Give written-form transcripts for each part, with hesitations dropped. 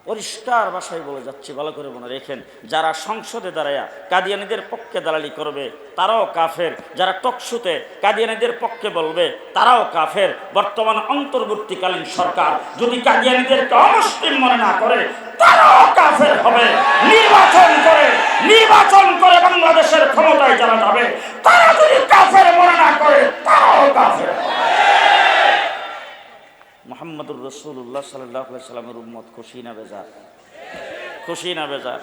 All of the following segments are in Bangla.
পরিষ্কার ভাষায় বলে যাচ্ছি, ভালো করে মনে রেখেন। যারা সংসদে দাঁড়ায়া কাদিয়ানীদের পক্ষে দালালি করবে তারাও কাফের, যারা টকশুতে কাদিয়ানীদের পক্ষে বলবে তারাও কাফের। বর্তমান অন্তর্বর্তীকালীন সরকার যদি কাদিয়ানীদেরকে অমুসলিম মনে না করে তারাও কাফের হবে। নির্বাচন করে বাংলাদেশের ক্ষমতায় যারা যাবে তারা যদি কাফের মনে না করে তারাও কাফের। মুহাম্মদুর রাসূলুল্লাহ সাল্লাল্লাহু আলাইহি সাল্লামের উম্মত খুশি না বেজার? খুশি না বেজার?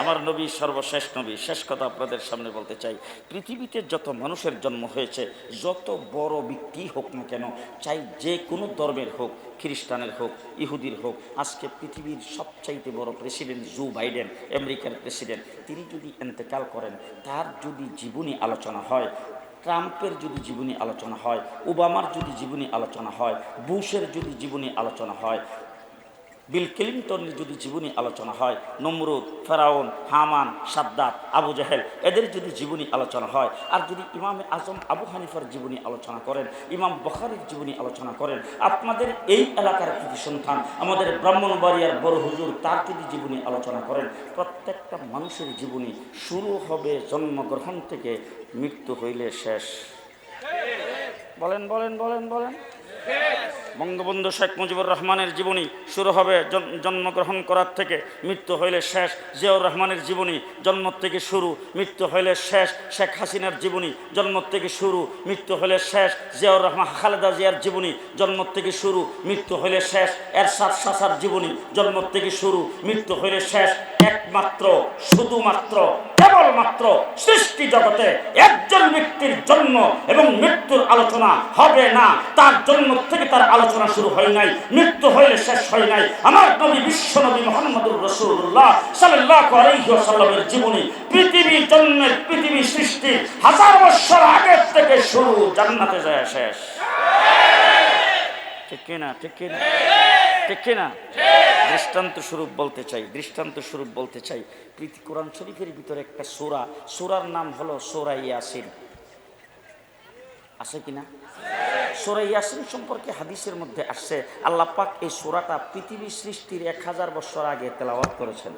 আমার নবী সর্বশেষ নবী। শেষ কথা আপনাদের সামনে বলতে চাই, পৃথিবীতে যত মানুষের জন্ম হয়েছে, যত বড় ব্যক্তি হোক না কেন, চাই যে কোনো ধর্মের হোক, খ্রিস্টানের হোক, ইহুদির হোক, আজকে পৃথিবীর সবচাইতে বড় প্রেসিডেন্ট জো বাইডেন, আমেরিকার প্রেসিডেন্ট, তিনি যদি ইন্তেকাল করেন, তার যদি জীবনী আলোচনা হয়, ট্রাম্পের যদি জীবনী আলোচনা হয়, ওবামার যদি জীবনী আলোচনা হয়, বুশের যদি জীবনী আলোচনা হয়, বিল ক্লিনটনের যদি জীবনী আলোচনা হয়, নমরুদ, ফেরাউন, হামান, সাদ্দাত, আবু জাহেল, এদের যদি জীবনী আলোচনা হয়, আর যদি ইমামে আজম আবু হানিফার জীবনী আলোচনা করেন, ইমাম বুখারীর জীবনী আলোচনা করেন, আপনাদের এই এলাকার কৃতি সন্তান আমাদের ব্রাহ্মণবাড়িয়ার বড় হুজুর তার যদি জীবনী আলোচনা করেন, প্রত্যেকটা মানুষের জীবনী শুরু হবে জন্মগ্রহণ থেকে মৃত্যু হইলে শেষ। বলেন বলেন বলেন বলেন। বঙ্গবন্ধু শেখ মুজিবুর রহমানের জীবনী শুরু হবে জন্মগ্রহণ করার থেকে মৃত্যু হইলে শেষ। জিয়াউর রহমানের জীবনী জন্ম থেকে শুরু, মৃত্যু হইলে শেষ। শেখ হাসিনার জীবনী জন্ম থেকে শুরু, মৃত্যু হইলে শেষ। জিয়াউর রহমান, খালেদা জিয়ার জীবনী জন্ম থেকে শুরু, মৃত্যু হইলে শেষ। এরশাদ চাচার জীবনী জন্ম থেকে শুরু, মৃত্যু হইলে শেষ। একমাত্র, শুধুমাত্র, কেবলমাত্র সৃষ্টি জগতে একজন ব্যক্তির জন্ম এবং মৃত্যুর আলোচনা হবে না। তার জন্ম থেকে তার আলোচনা শুরু হয় নাই, মৃত্যু হইলে শেষ হয় নাই। আমার নবী, বিশ্ব নবী মুহাম্মদুর রাসূলুল্লাহ সাল্লাল্লাহু আলাইহি ওয়াসাল্লামের জীবনী পৃথিবী জন্মের, পৃথিবী সৃষ্টি হাজার বছর আগে থেকে শুরু, জান্নাতে যায় শেষ। ঠিক কিনা? ঠিক কিনা? ঠিক কিনা? দৃষ্টান্ত স্বরূপ বলতে চাই, দৃষ্টান্ত স্বরূপ বলতে চাই। কোরআন শরীফের ভিতরে একটা সূরা, সূরার নাম হলো সূরা ইয়াসিন। আছে কিনা? সূরা ইয়াসিন সম্পর্কে হাদিসের মধ্যে আসছে, আল্লাহ পাক এই সূরাটা পৃথিবী সৃষ্টির 1000 বছর আগে তেলাওয়াত করেছেন।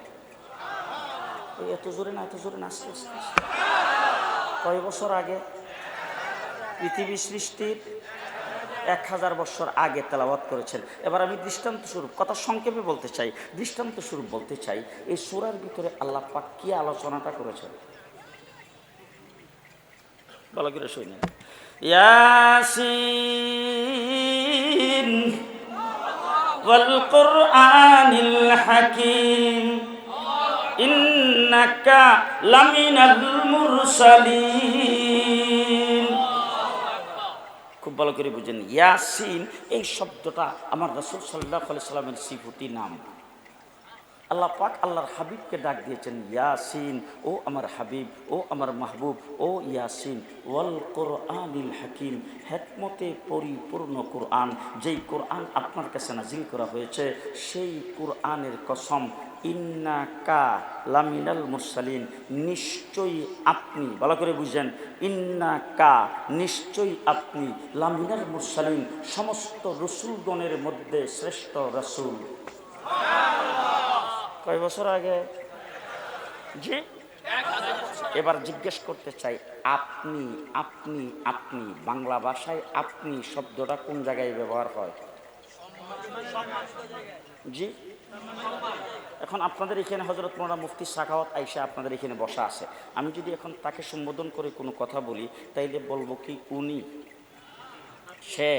এত জোরে না, এত জোরে না, আস্তে আস্তে। কয় বছর আগে? পৃথিবী সৃষ্টির 1000 বছর আগে তেলাওয়াত করেছেন। এবার আমি দৃষ্টান্ত স্বরূপ কথা সংক্ষেপে বলতে চাই, দৃষ্টান্ত স্বরূপ বলতে চাই, এই সূরার ভিতরে আল্লাহ পাক কি আলোচনাটা করেছেন ভালো করে শুনুন। ইয়াসিন ওয়াল কুরআনিল হাকীম ইন্নাকা লামিনাল মুরসালিন। খুব ভালো করে বুঝেন, ইয়াসিন এই শব্দটা আমার রাসূল সাল্লাল্লাহু আলাইহি সাল্লামের সিফতি নাম। আল্লাহ পাক আল্লাহর হাবিবকে ডাক দিয়েছেন ইয়াসিন, ও আমার হাবিব, ও আমার মাহবুব, ও ইয়াসিন ওয়াল কুরআনিল হাকিম, হিকমতে পরিপূর্ণ কুরআন, যেই কুরআন আপনার কাছে নাজিল করা হয়েছে সেই কুরআনের কসম, ইন্নাকা লামিনাল মুরসালিন, নিশ্চয়ই আপনি, ভালো করে বুঝেন, ইন্নাকা নিশ্চয়ই আপনি, লামিনাল মুরসালিন সমস্ত রসুলগণের মধ্যে শ্রেষ্ঠ রসুল। কয় বছর আগে? জি। এবার জিজ্ঞেস করতে চাই, আপনি আপনি আপনি বাংলা ভাষায় আপনি শব্দটা কোন জায়গায় ব্যবহার হয়? জি। এখন আপনাদের এখানে হযরত মাওলানা মুফতি সাখাওয়াত আয়েশা আপনাদের এখানে বসা আছে, আমি যদি এখন তাকে সম্বোধন করে কোনো কথা বলি তাইলে বলবো কি উনি, সে।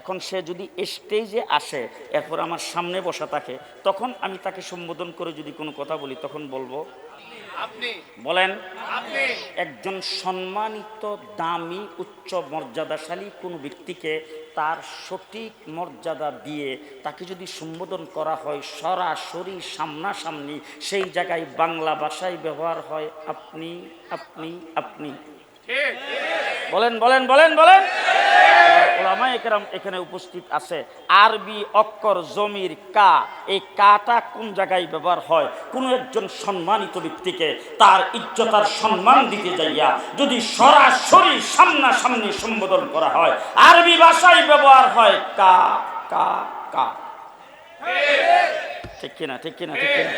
এখন সে যদি স্টেজে আসে এরপর আমার সামনে বসা থাকে, তখন আমি তাকে সম্বোধন করে যদি কোনো কথা বলি তখন বলবো আপনি। বলেন আপনি। একজন সম্মানিত, দামি, উচ্চ মর্যাদাশালী কোনো ব্যক্তিকে তার সঠিক মর্যাদা দিয়ে তাকে যদি সম্বোধন করা হয় সরাসরি সামনাসামনি, সেই জায়গায় বাংলা ভাষায় ব্যবহার হয় আপনি আপনি আপনি। বলেন বলেন বলেন বলেন। উলামায়ে কেরাম এখানে উপস্থিত আছে, আরবি অক্ষর জমির কা, এই কাটা কোন জায়গায় ব্যবহার হয়? কোনো একজন সম্মানিত ব্যক্তিকে তার ইজ্জত আর সম্মান দিতে যাইয়া যদি সরাসরি সামনাসামনি সম্বোধন করা হয়, আরবি ভাষায় ব্যবহার হয় কা কা কা। ঠিক কিনা, ঠিক কিনা, ঠিক কিনা?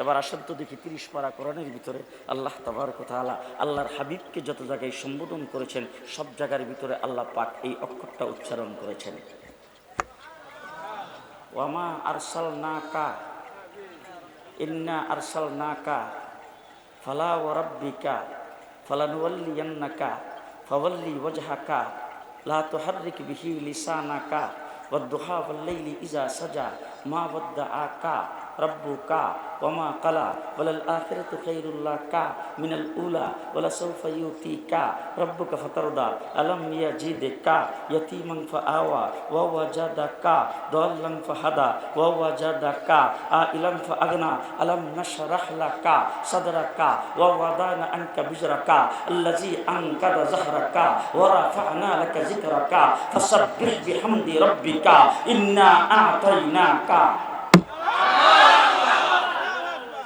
এবার আসেন তো দেখি 30 পারা কোরআনের ভিতরে আল্লাহ তাবারক ওয়া তাআলা আল্লাহর হাবিবকে যত জায়গায় সম্বোধন করেছেন সব জায়গার ভিতরে আল্লাহ পাক এই অক্ষরটা উচ্চারণ করেছেন, ওয়ামা আরসালনাকা ইন্না আরসালনাকা ফালা ওয়া রাব্বিকা ফালানুওয়াল্লিয়ান্নাকা ফাওয়াল্লি ওয়াজহাকা লা তুহাররিক বিহি লিসানাকা ওয়াদ-দুহা ওয়াল-লাইলি ইযা সাজা মা ওয়াদ্দাআকা রাব্বুকা ওয়ামা ক্বালা ওয়ালাল আখিরাতু খায়রুল লাকা মিনাল উলা ওয়ালাসাউফা ইউতিকা রাব্বুকা ফাতারদা আলাম ইয়াজিদকা ইয়াতীমান ফাআওয়া ওয়া ওয়াজাদাকা দাল্লান ফাহাদা ওয়া ওয়াজাদাকা আইলাম ফাআগনা আলাম নাশরাহ লাকা সাদরাকা ওয়া ওয়াদানা আনকা বিজরাকা আল্লাযী আনকাদা যাহরাকা ওয়া রাফা'না লাকা যিকরাকা ফাসাব্বিহ বিহামদি রাব্বিকা ইন্না আ'তাইনাকা।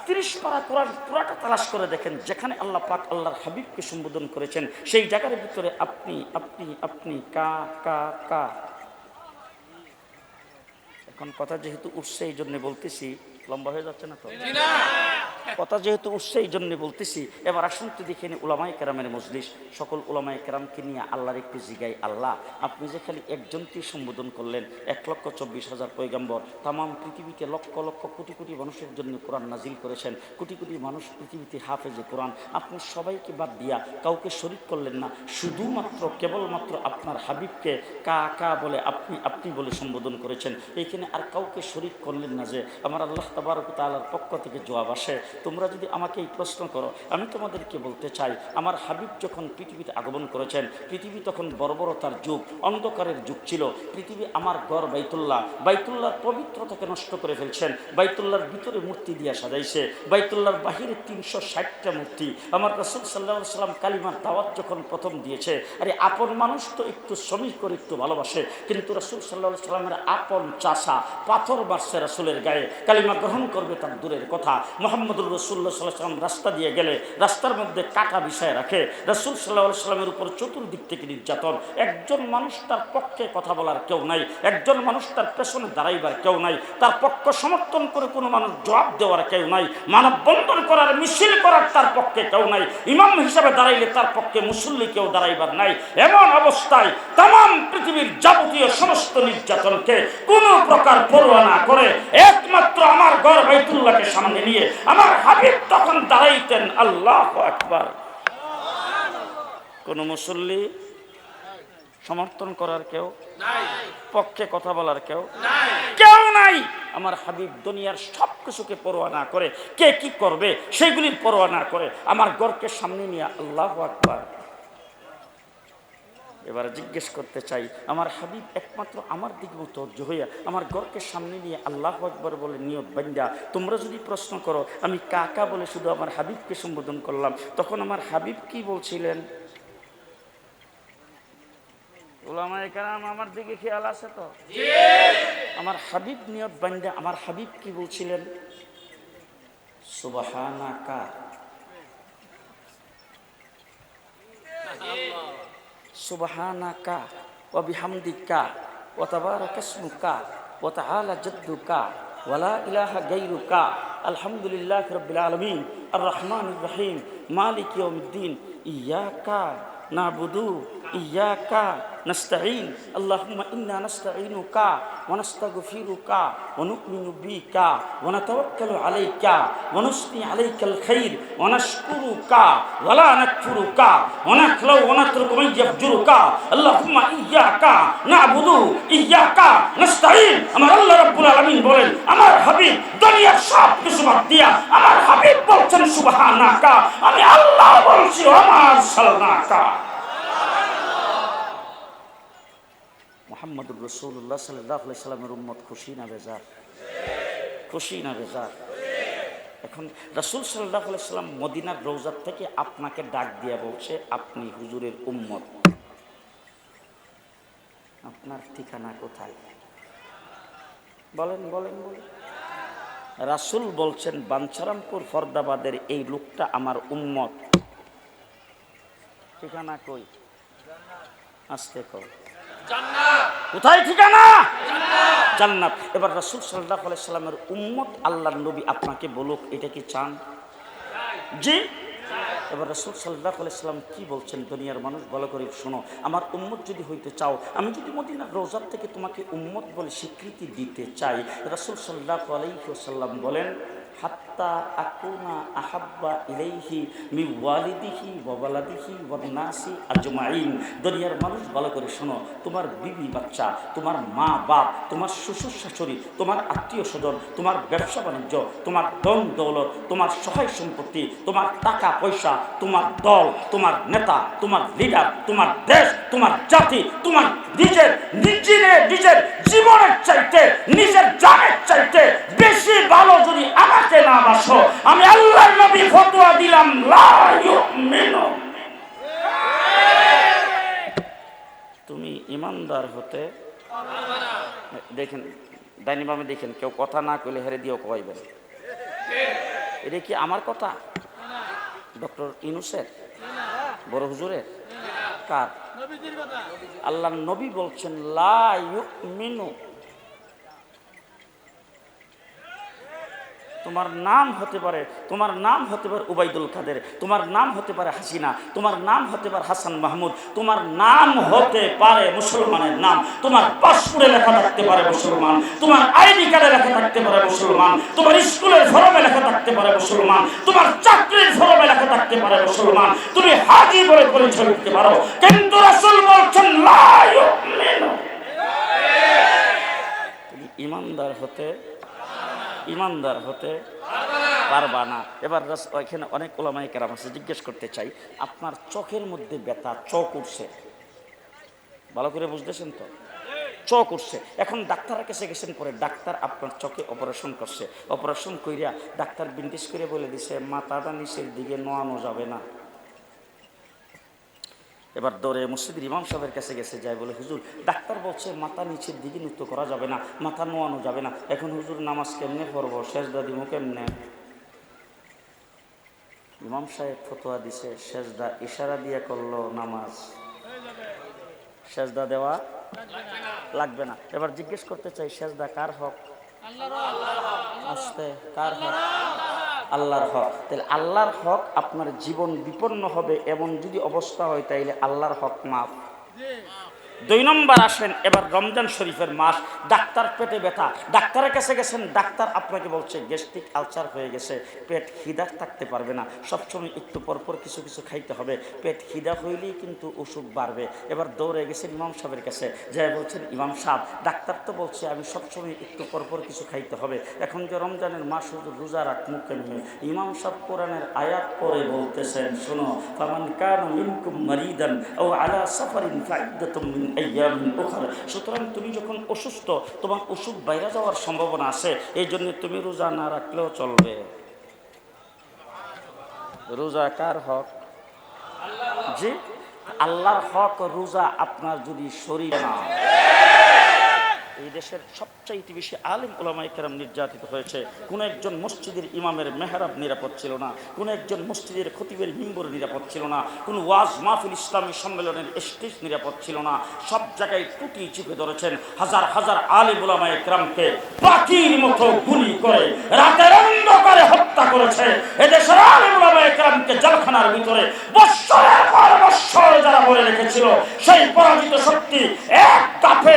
30 পারা কোরআন পুরাটা তালাশ করে দেখেন, যেখানে আল্লাহ পাক আল্লাহর হাবিবকে সম্বোধন করেছেন সেই জায়গার ভিতরে আপনি আপনি আপনি কা কা কা। এখন কথা যেহেতু উঠছে এই জন্য বলতেছি, লম্বা হয়ে যাচ্ছে না তো? কথা যেহেতু উঠছে এই জন্য বলতেছি। এবার আসুন তো দেখে নি উলামায়ে কেরামের মজলিস, সকল উলামায়ে কেরামকে নিয়ে আল্লাহর একটু জিগাই, আল্লাহ আপনি যে খালি একজনকেই সম্বোধন করলেন, 1,24,000 পয়গম্বর, তাম পৃথিবীতে লক্ষ লক্ষ কোটি কোটি মানুষের জন্য কোরআন নাজিল করেছেন, কোটি কোটি মানুষ পৃথিবীতে হাফেজে কোরআন, আপনি সবাইকে বাদ দিয়া কাউকে শরীক করলেন না, শুধুমাত্র কেবলমাত্র আপনার হাবিবকে কা কা বলে আপনি আপনি বলে সম্বোধন করেছেন, এইখানে আর কাউকে শরীক করলেন না। যে আমার আল্লাহ তাবারক ওয়া তাআলার পক্ষ থেকে জবাব আসে, তোমরা যদি আমাকে এই প্রশ্ন করো, আমি তোমাদেরকে বলতে চাই আমার হাবিব যখন পৃথিবীতে আগমন করেছেন, পৃথিবী তখন বর্বরতার যুগ, অন্ধকারের যুগ ছিল। পৃথিবী আমার ঘর বাইতুল্লাহ, বাইতুল্লাহর পবিত্রতাকে নষ্ট করে ফেলছেন, বাইতুল্লাহর ভিতরে মূর্তি দিয়া সাজাইছে, বাইতুল্লাহর বাহিরে 360টা মূর্তি। আমার রাসূল সাল্লাল্লাহু আলাইহি ওয়াসাল্লাম কালিমার দাওয়াত যখন প্রথম দিয়েছে, আরে আপন মানুষ তো একটু শ্রমিক করে একটু ভালোবাসে, কিন্তু রাসূল সাল্লাল্লাহু আলাইহি ওয়াসাল্লামের আপন চাষা পাথর মারছে রাসূলের গায়ে, কালিমা গ্রহণ করবে তার দূরের কথা। মুহাম্মদুর রাসূলুল্লাহ সাল্লাল্লাহু আলাইহি ওয়াসাল্লাম রাস্তা দিয়ে গেলে রাস্তার মধ্যে কাটা বিছায় রাখে, রাসূল সাল্লাল্লাহু আলাইহি ওয়াসাল্লামের উপর চতুর্দিক থেকে নির্যাতন, একজন মানুষ তার পক্ষে কথা বলার কেউ নাই, একজন মানুষ তার পেছনে দাঁড়াইবার কেউ নাই, তার পক্ষ সমর্থন করে কোনো মানুষ জবাব দেওয়ার কেউ নাই, মানববন্ধন করার মিছিল করার তার পক্ষে কেউ নাই, ইমাম হিসাবে দাঁড়াইলে তার পক্ষে মুসল্লি কেউ দাঁড়াইবার নাই। এমন অবস্থায় তাম পৃথিবীর যাবতীয় সমস্ত নির্যাতনকে কোনো প্রকার পরোয়া না করে একমাত্র আমার ঘর বাইতুল্লাহকে সামনে নিয়ে আমার হাবিব তখন দাঁড়াইতেন। আল্লাহু আকবার। কোন মুসল্লি সমর্থন করার কেউ নাই, পক্ষে কথা বলার কেউ নাই, কেউ নাই। আমার হাবিব দুনিয়ার সব কিছুকে পরোয়া না করে, কে কি করবে সেগুলির পরোয়া না করে আমার ঘরকে সামনে নিয়ে আল্লাহু আকবার। এবার জিজ্ঞেস করতে চাই, আমার হাবিব একমাত্র আমার দিক মুতওয়াজ্জিহ হইয়া আমার ঘরকে সামনে নিয়ে আল্লাহু আকবার বলে নিয়ত বান্দা, তোমরা যদি প্রশ্ন করো আমি কাকা বলে শুধু আমার হাবিবকে সম্বোধন করলাম, তখন আমার হাবিব কি বলছিলেন? উলামায়ে কেরাম আমার দিকে খেয়াল আছে তো? আমার হাবিব নিয়ত বান্দা, আমার হাবিব কি বলছিলেন? সুবহানাকা, সুবহানাকা ওয়া বিহামদিকা ওয়া তাবারাকা ইসমুকা ওয়া তাআলা জাদ্দুকা ওয়া লা ইলাহা গায়রুকা আলহামদুলিল্লাহি রাব্বিল আলামিন আর রহমানির রহিম মালিক ইয়াউমিদ্দিন ইয়াকা নাবুদু ইয়াকা নাস্তাঈন আল্লাহুম্মা ইন্না নাস্তাঈনুকা ওয়া নাস্তাগফিরুকা ওয়া নু'মিনু বিকা ওয়া নাতাওয়াক্কালু আলাইকা ওয়া নুসনি আলাইকাল খাইর ওয়া নাশকুরুকা ওয়া লা নাকফুরুকা ওয়া নাখলাউ ওয়া নাতরুকু মান ইয়াফজুরুকা আল্লাহুম্মা ইয়্যাকা না'বুদু ইয়্যাকা নাস্তাঈন। আমার আল্লাহ রাব্বুল আলামিন বলেন, আমার হাবিব দুনিয়ার সব কিছু বাদ দিয়া আমার হাবিব বলছেন সুবহানাকা, আমি আল্লাহ বলছি আমার সালনাকা। মুহাম্মদুর রাসূলুল্লাহ সাল্লাল্লাহু আলাইহি সাল্লামের উম্মত খুশি না বেজার? খুশি না বেজার? এখন রাসূল সাল্লাল্লাহু আলাইহি সাল্লাম মদিনার রওজা থেকে আপনাকে ডাক দিয়ে বলছে আপনি হুজুরের উম্মত, আপনার ঠিকানা কোথায়? বলেন বলেন বলেন। রাসূল বলছেন বাঞ্ছারামপুর ফরদাবাদের এই লোকটা আমার উম্মত, ঠিকানা কই? আসতে কও। জান্নাত। কোথায় ঠিকানা? জান্নাত। এবার রাসূল সাল্লাল্লাহু আলাইহি সাল্লামের উম্মত আল্লাহর নবী আপনাকে বলুক, এটা কি চান? জি। এবার রাসূল সাল্লাল্লাহু আলাইহি সাল্লাম কি বলছেন? দুনিয়ার মানুষ ভালো করে শোনো, আমার উম্মত যদি হইতে চাও, আমি যদি মদিনার রওজার থেকে তোমাকে উম্মত বলে স্বীকৃতি দিতে চাই, রাসূল সাল্লাল্লাহু আলাইহি ওয়াসাল্লাম বলেন, হাত্তা আকুনা আহাব্বা ইলাইহি মিন ওয়ালিদিহি ওয়া ওয়ালাদিহি ওয়ান নাসি আজমাইন। দুনিয়ার মানুষ ভালো করে শোনো, তোমার বিবি বাচ্চা, তোমার মা বাপ, তোমার শ্বশুর শাশুড়ি, তোমার আত্মীয় স্বজন, তোমার ব্যবসা বাণিজ্য, তোমার ধন দৌলত, তোমার সহায় সম্পত্তি, তোমার টাকা পয়সা, তোমার দল, তোমার নেতা, তোমার লিডার, তোমার দেশ, তোমার জাতি, তোমার নিজের নিজের জীবনের চাইতে, নিজের জানের চাইতে বেশি ভালো যদি আমাকে না বাসো, আমি আল্লাহর নবী ফতোয়া দিলাম লা ইউমিনু। তুমি ইমানদার হতে দেখেন, ডাইনি বামে দেখেন, কেউ কথা না কইলে হেরে দিয়েও কইবেন। এটা কি আমার কথা? ডক্টর ইউনূসের? বড় হুজুরের? কার? আল্লাহর নবী বলছেন লা ইউমিনু। তোমার নাম হতে পারে, উবাইদুল কাদের, তোমার নাম হতে পারে হাসিনা, তোমার নাম হতে পারে হাসান মাহমুদ, তোমার নাম হতে পারে মুসলমানের নাম, তোমার পাসপোর্টে লেখা থাকতে পারে মুসলমান, তোমার আইডি কার্ডে লেখা থাকতে পারে মুসলমান, তোমার স্কুলের ফরমে লেখা থাকতে পারে মুসলমান, তোমার চাকরির ফরমে লেখা থাকতে পারে মুসলমান, তুমি হাজি বলে পরিচয় দিতে পারো, কিন্তু রাসূল বলছেন লা ইউমিনু। তুমি ইমানদার হতে পারবা না। এবার এখানে অনেক ওলামায়ে কেরাম আছে, জিজ্ঞেস করতে চাই, আপনার চোখের মধ্যে ব্যথা, চোখ উঠছে, ভালো করে বুঝতেছেন তো? চোখ উঠছে, এখন ডাক্তারের কাছে গেছেন, পরে ডাক্তার আপনার চোখে অপারেশন করছে, অপারেশন কইরা ডাক্তার বিন্ডিশ করে বলে দিছে মাথাটা নিচের দিকে নোয়ানো যাবে না। এবার দৌড়ে মসজিদের ইমাম সাহেবের কাছে গেছে, যায় বলে হুজুর ডাক্তার বলছে মাথা নিচের দিকে নত করা যাবে না, মাথা নোয়ানো যাবে না, এখন হুজুর নামাজ কেমনে পড়বো, সেজদা দিব কেমনে? ইমাম সাহেব ফতোয়া দিছে সেজদা ইশারা দিয়ে করলো নামাজ, সেজদা দেওয়া লাগবে না। এবার জিজ্ঞেস করতে চাই, সেজদা কার হক? আসতে কার হক? আল্লাহর হক। তাহলে আল্লাহর হক আপনার জীবন বিপন্ন হবে এমন যদি অবস্থা হয়, তাইলে আল্লাহর হক মাফ। 2 নম্বর আসেন, এবার রমজান শরীফের মাস, ডাক্তার পেটে ব্যথা, ডাক্তারের কাছে গেছেন, ডাক্তার আপনাকে বলছে গ্যাস্ট্রিক আলসার হয়ে গেছে, পেট খিদা থাকতে পারবে না, সবসময় একটু পরপর কিছু কিছু খাইতে হবে, পেট খিদা হইলেই কিন্তু অসুখ বাড়বে। এবার দৌড়ে গেছেন ইমাম সাহেবের কাছে, যাই বলছেন ইমাম সাহেব ডাক্তার তো বলছে আমি সবসময় একটু পরপর কিছু খাইতে হবে, এখন যে রমজানের মাস হুজুর রোজা রাখমু কেমনে? ইমাম সাহেব কোরআনের আয়াত পড়ে বলতেছেন, শোনো, ফামান কানা মিনকুম মারিদান আও আলা সাফারিন ফাইদ্দাতুম মিন আইয়ামিন উখরা। সুতরাং তুমি যখন অসুস্থ, তোমার অসুখ বাইরে যাওয়ার সম্ভাবনা আছে, এই জন্য তুমি রোজা না রাখলেও চলবে। রোজা কার হক? জি, আল্লাহর হক রোজা আপনার যদি শরীর না। এই দেশের সবচাইতে বেশি আলেম ওলামায়ে কেরাম নির্যাতিত হয়েছে। কোন একজন মসজিদের ইমামের মেহরাব নিরাপদ ছিল না, কোন একজন মসজিদের খতিবের মিম্বর নিরাপদ ছিল না, কোন ওয়াজ মাহফিল ইসলামী সম্মেলনের স্টেজ নিরাপদ ছিল না। সব জায়গায় টুটি চিপে ধরেছেন, হাজার হাজার আলেম ওলামায়ে কেরামকে পাখির মতো গুলি করে রাতের অন্ধকারে হত্যা করেছে। এদেশের আলেম ওলামায়ে কেরামকে জেলখানার ভিতরে বৎসরের পর বৎসর যারা বলে রেখেছিল, সেই পরাজিত শক্তি এক কাফে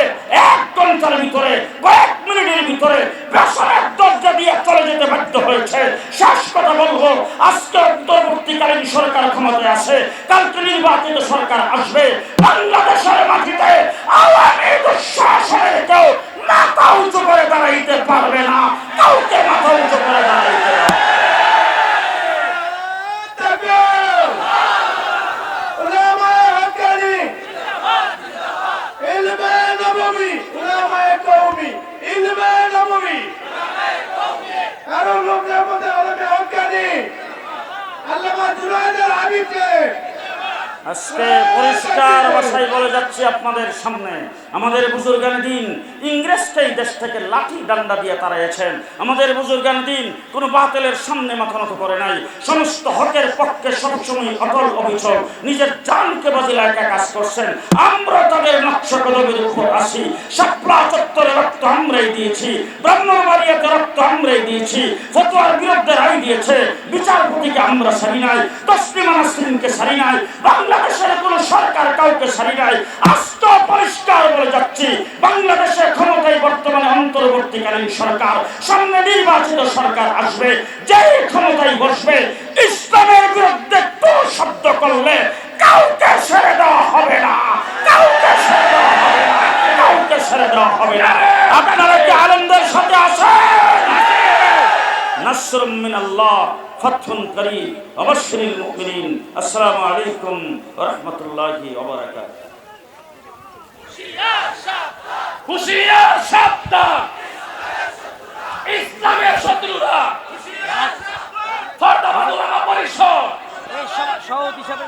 এক ঘন্টার ভিতরে, কয়েক মিনিটের ভিতরে বেসরের দরজা দিয়ে চলে যেতে বাধ্য হয়েছে। শেষ কথা বলবো, আজকে অন্তর্বর্তীকালীন সরকার ক্ষমতায় আছে, কালকে নির্বাচিত সরকার আসবে, বাংলাদেশের মাটিতে আওয়ামী দুঃশাসনের কেউ মাথা উঁচু করে দাঁড়াইতে পারবে না, কাউকে মাথা উঁচু করে দাঁড়াইতে হবে। আজকে পরিষ্কার ভাষায় বলে যাচ্ছি আপনাদের সামনে, আমাদের বুজুর্গান দিন ইংরেজটাই দেশ থেকে লাঠি ডান্ডা দিয়ে তাড়িয়েছেন। আমাদের বুজুর্গান দিন কোনো বাতিলের সামনে মাথা নত করে নাই, সমস্ত হকের পক্ষে সবসময় অটল অবিচল নিজের জানকে বাজি লাগা কাজ করছেন। আমরা তাদের নকশা কদমের উপর আসি। শাপলা চত্বরে রক্ত আমরাই দিয়েছি, ব্রাহ্মণবাড়িয়াতে রক্ত আমরাই দিয়েছি, ফতোয়ার বিরুদ্ধে রায় দিয়েছে বিচারপতিকে আমরা সারি নাই, তসলিমা নাসরিনকে সারি নাই, বাংলাদেশের কোন সরকার কাউকে সারি নাই। আস্ত পরিষ্কার বলে যাচ্ছি, বাংলাদেশের ক্ষমতায় বর্তমানে অন্তর্বর্তীকালীন সরকার, সামনে নির্বাচিত সরকার আসবে, যেই ক্ষমতায় বসবে ইসলামের বিরুদ্ধে তো শব্দ করলে কাউকে ছেড়ে দেওয়া হবে না, কাউকে ছেড়ে দেওয়া হবে না, কাউকে ছেড়ে দেওয়া হবে না। আপনারা কি আলেমদের সাথে আছেন? নাসরুম মিনাল্লাহ, ফাতহুন করিম, ওয়াবাশশিরিল মুমিনিন। আসসালামু আলাইকুম ওয়া রাহমাতুল্লাহি ওয়া বারাকাতুহু। হুশিয়ার সাবধান, ইসলামের শত্রুরা। ফরদাবাদ উলামা পরিষদ সভাপতি হিসাবে